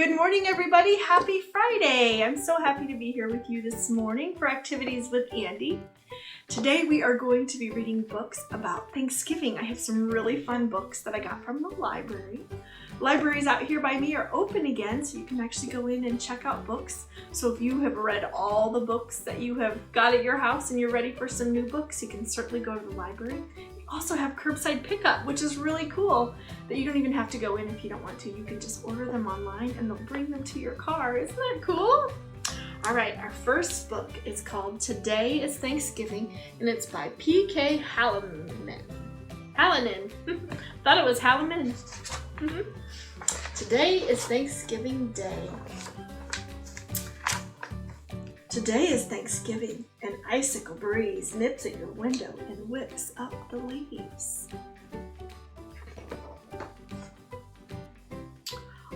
Good morning, everybody. Happy Friday. I'm so happy to be here with you this morning for Activities with Andi. Today we are going to be reading books about Thanksgiving. I have some really fun books that I got from the library. Libraries out here by me are open again, so you can actually go in and check out books. So if you have read all the books that you have got at your house and you're ready for some new books, you can certainly go to the library. We also have curbside pickup, which is really cool, that you don't even have to go in if you don't want to. You can just order them online and they'll bring them to your car. Isn't that cool? All right, our first book is called Today is Thanksgiving, and it's by P.K. Hallinan. Thought it was Hallinan. Today is Thanksgiving Day. Today is Thanksgiving. An icicle breeze nips at your window and whips up the leaves.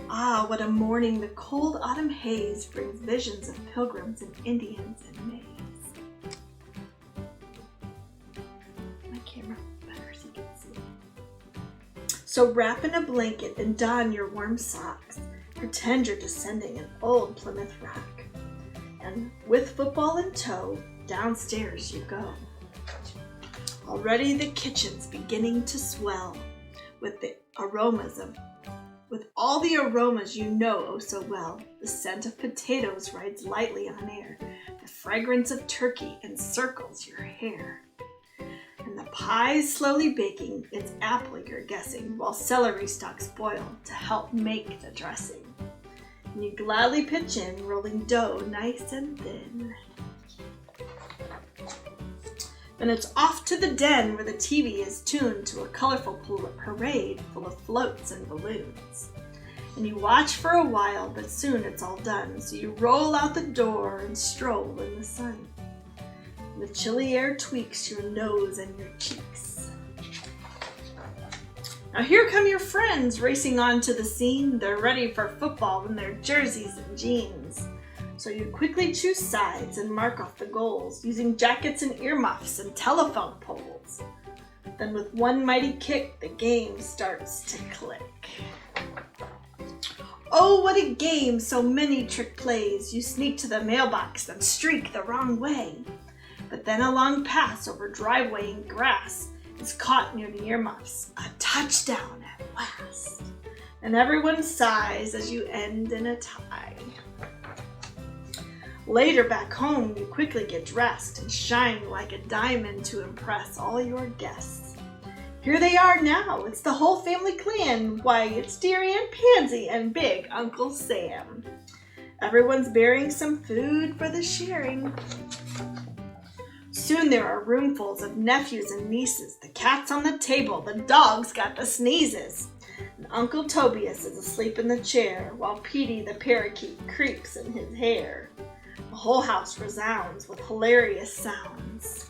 Ah, what a morning! The cold autumn haze brings visions of pilgrims and Indians and maize. My camera better so you can see. So wrap in a blanket and don your warm socks. Pretend you're descending an old Plymouth Rock. And with football in tow, downstairs you go. Already the kitchen's beginning to swell with all the aromas you know oh so well. The scent of potatoes rides lightly on air. The fragrance of turkey encircles your hair. And the pie's slowly baking, it's apple you're guessing, while celery stalks boil to help make the dressing. And you gladly pitch in, rolling dough nice and thin. Then it's off to the den where the TV is tuned to a colorful parade full of floats and balloons. And you watch for a while, but soon it's all done, so you roll out the door and stroll in the sun. And the chilly air tweaks your nose and your cheeks. Now here come your friends racing onto the scene. They're ready for football in their jerseys and jeans. So you quickly choose sides and mark off the goals using jackets and earmuffs and telephone poles. Then with one mighty kick, the game starts to click. Oh, what a game! So many trick plays. You sneak to the mailbox, then streak the wrong way. But then a long pass over driveway and grass is caught near the earmuffs. A touchdown at last. And everyone sighs as you end in a tie. Later back home, you quickly get dressed and shine like a diamond to impress all your guests. Here they are now. It's the whole family clan. Why, it's dear Aunt Pansy and big Uncle Sam. Everyone's bearing some food for the sharing. Soon there are roomfuls of nephews and nieces. The cat's on the table. The dog's got the sneezes. And Uncle Tobias is asleep in the chair, while Petey the parakeet creeps in his hair. The whole house resounds with hilarious sounds.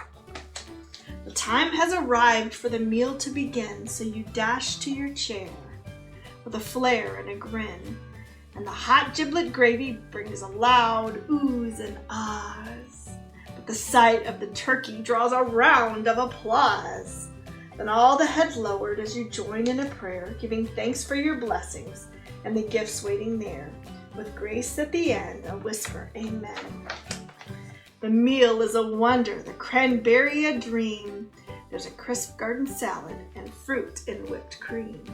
The time has arrived for the meal to begin, so you dash to your chair with a flare and a grin. And the hot giblet gravy brings a loud oohs and ahs. But the sight of the turkey draws a round of applause. Then all the heads lowered as you join in a prayer, giving thanks for your blessings and the gifts waiting there. With grace at the end, a whisper, amen. The meal is a wonder, the cranberry a dream. There's a crisp garden salad and fruit in whipped cream.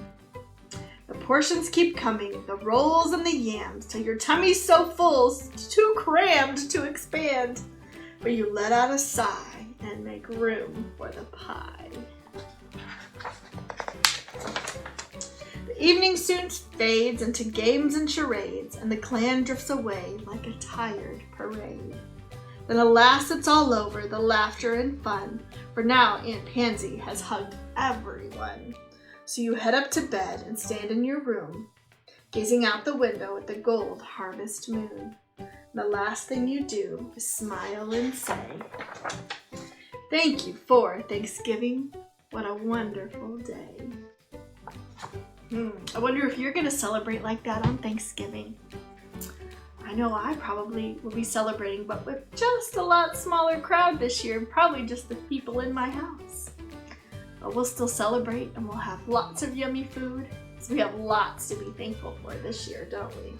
The portions keep coming, the rolls and the yams, till your tummy's so full, too crammed to expand. But you let out a sigh and make room for the pie. The evening soon fades into games and charades, and the clan drifts away like a tired parade. Then alas, it's all over, the laughter and fun, for now Aunt Pansy has hugged everyone. So you head up to bed and stand in your room, gazing out the window at the gold harvest moon. And the last thing you do is smile and say, thank you for Thanksgiving. What a wonderful day. I wonder if you're going to celebrate like that on Thanksgiving. I know I probably will be celebrating, but with just a lot smaller crowd this year, probably just the people in my house. But we'll still celebrate and we'll have lots of yummy food. So we have lots to be thankful for this year, don't we?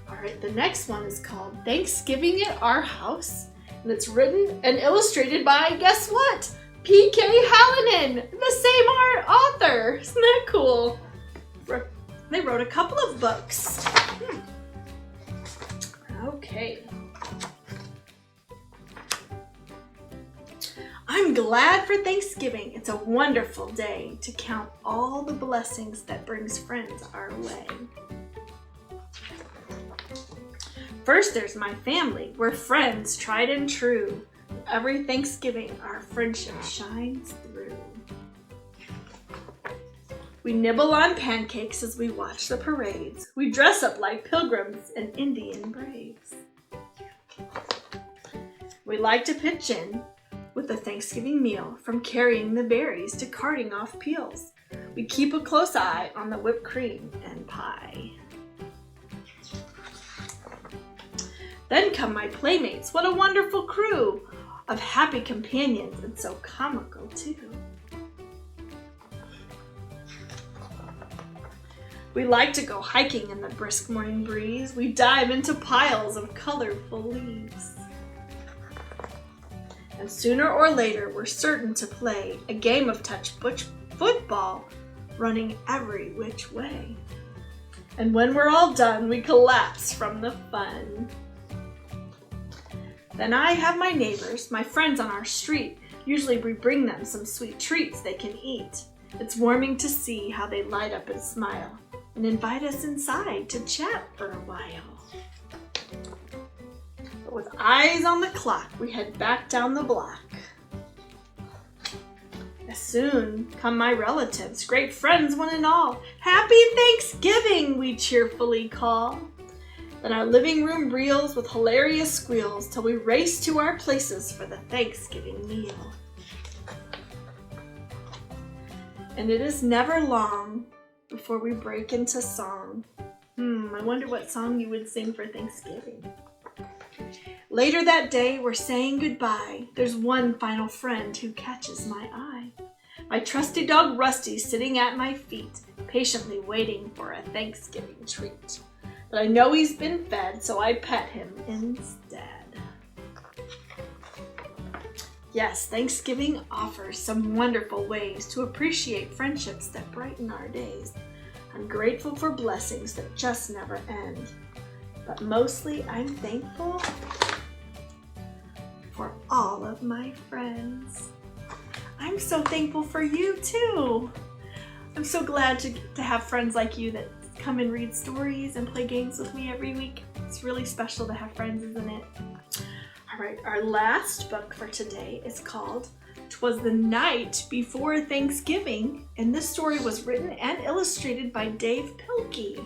All right, the next one is called Thanksgiving at Our House, and it's written and illustrated by, guess what? P.K. Hallinan, the same author. Isn't that cool? They wrote a couple of books. Okay. I'm glad for Thanksgiving. It's a wonderful day to count all the blessings that brings friends our way. First, there's my family. We're friends, tried and true. Every Thanksgiving, our friendship shines through. We nibble on pancakes as we watch the parades. We dress up like pilgrims and Indian braves. We like to pitch in with a Thanksgiving meal, from carrying the berries to carting off peels. We keep a close eye on the whipped cream and pie. Then come my playmates. What a wonderful crew of happy companions, and so comical too. We like to go hiking in the brisk morning breeze. We dive into piles of colorful leaves. And sooner or later, we're certain to play a game of touch football, running every which way. And when we're all done, we collapse from the fun. Then I have my neighbors, my friends on our street. Usually we bring them some sweet treats they can eat. It's warming to see how they light up and smile and invite us inside to chat for a while. But with eyes on the clock, we head back down the block. As soon come my relatives, great friends one and all. Happy Thanksgiving, we cheerfully call. Then our living room reels with hilarious squeals till we race to our places for the Thanksgiving meal. And it is never long before we break into song. I wonder what song you would sing for Thanksgiving. Later that day, we're saying goodbye. There's one final friend who catches my eye. My trusty dog Rusty sitting at my feet, patiently waiting for a Thanksgiving treat. But I know he's been fed, so I pet him instead. Yes, Thanksgiving offers some wonderful ways to appreciate friendships that brighten our days. I'm grateful for blessings that just never end. But mostly, I'm thankful for all of my friends. I'm so thankful for you, too. I'm so glad to have friends like you that come and read stories and play games with me every week. It's really special to have friends, isn't it? All right, our last book for today is called 'Twas the Night Before Thanksgiving, and this story was written and illustrated by Dave Pilkey.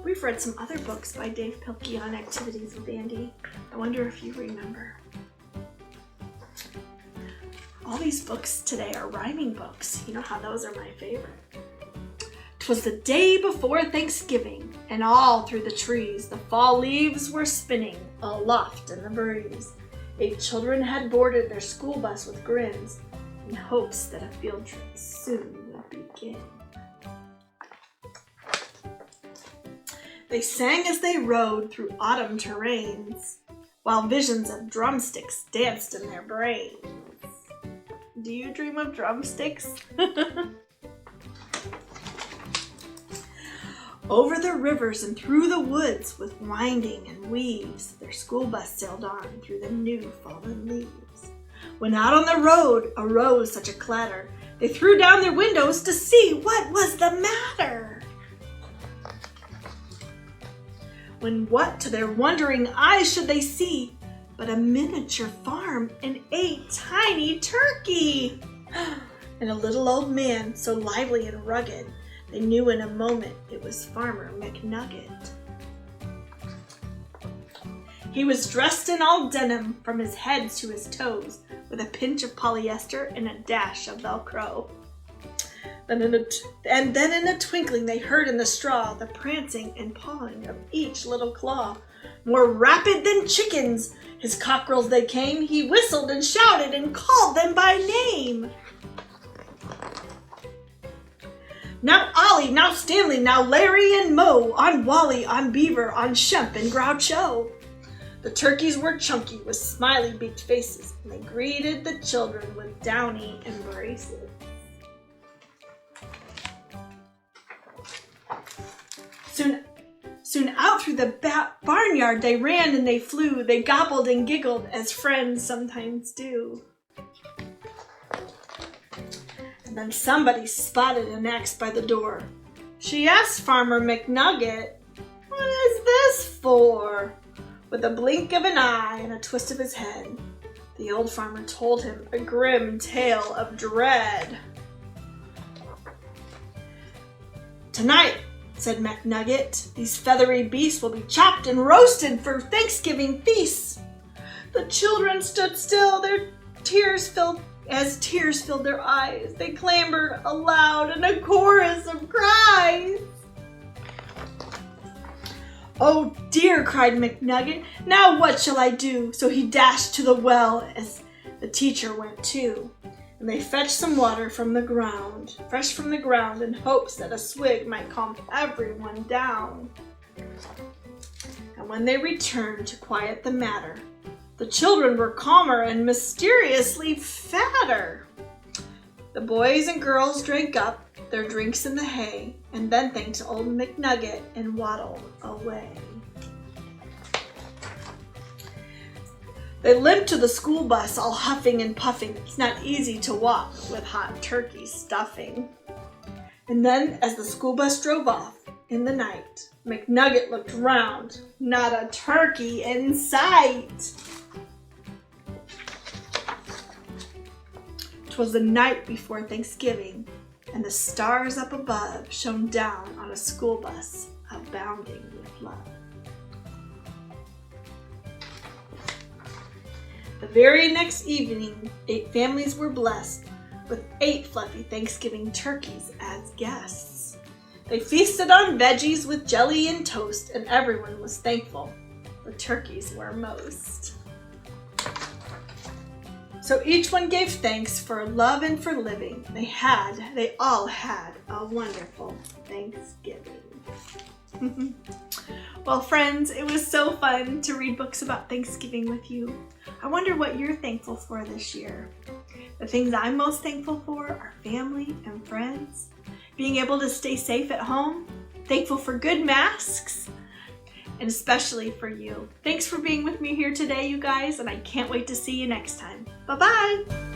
We've read some other books by Dave Pilkey on Activities with Andi. I wonder if you remember. All these books today are rhyming books. You know how those are my favorite. 'Twas the day before Thanksgiving, and all through the trees the fall leaves were spinning aloft in the breeze. 8 children had boarded their school bus with grins in hopes that a field trip soon would begin. They sang as they rode through autumn terrains, while visions of drumsticks danced in their brains. Do you dream of drumsticks? Over the rivers and through the woods with winding and weaves, their school bus sailed on through the new fallen leaves. When out on the road arose such a clatter, they threw down their windows to see what was the matter. When what to their wondering eyes should they see but a miniature farm and a tiny turkey, and a little old man so lively and rugged they knew in a moment it was Farmer McNugget. He was dressed in all denim from his head to his toes, with a pinch of polyester and a dash of Velcro. Then in a twinkling they heard in the straw the prancing and pawing of each little claw. More rapid than chickens, his cockerels they came. He whistled and shouted and called them by name. Now Ollie, now Stanley, now Larry and Moe, on Wally, on Beaver, on Shemp and Groucho. The turkeys were chunky with smiley beaked faces, and they greeted the children with downy embraces. Soon out through the barnyard they ran and they flew. They gobbled and giggled as friends sometimes do. And then somebody spotted an axe by the door. She asked Farmer McNugget, "What is this for?" With a blink of an eye and a twist of his head, the old farmer told him a grim tale of dread. "Tonight," said McNugget, "these feathery beasts will be chopped and roasted for Thanksgiving feasts." The children stood still, tears filled their eyes. They clamored aloud in a chorus of cries. "Oh dear," cried McNugget, "now what shall I do?" So he dashed to the well as the teacher went too. And they fetched some water from the ground, fresh from the ground, in hopes that a swig might calm everyone down. And when they returned to quiet the matter, the children were calmer and mysteriously fatter. The boys and girls drank up their drinks in the hay, and then thanked old McNugget and waddled away. They limped to the school bus, all huffing and puffing. It's not easy to walk with hot turkey stuffing. And then, as the school bus drove off in the night, McNugget looked round, not a turkey in sight. 'Twas the night before Thanksgiving, and the stars up above shone down on a school bus abounding with love. The very next evening, 8 families were blessed with 8 fluffy Thanksgiving turkeys as guests. They feasted on veggies with jelly and toast, and everyone was thankful. The turkeys were most. So each one gave thanks for love and for living. They all had a wonderful Thanksgiving. Well, friends, it was so fun to read books about Thanksgiving with you. I wonder what you're thankful for this year. The things I'm most thankful for are family and friends, being able to stay safe at home, thankful for good masks, and especially for you. Thanks for being with me here today, you guys, and I can't wait to see you next time. Bye-bye!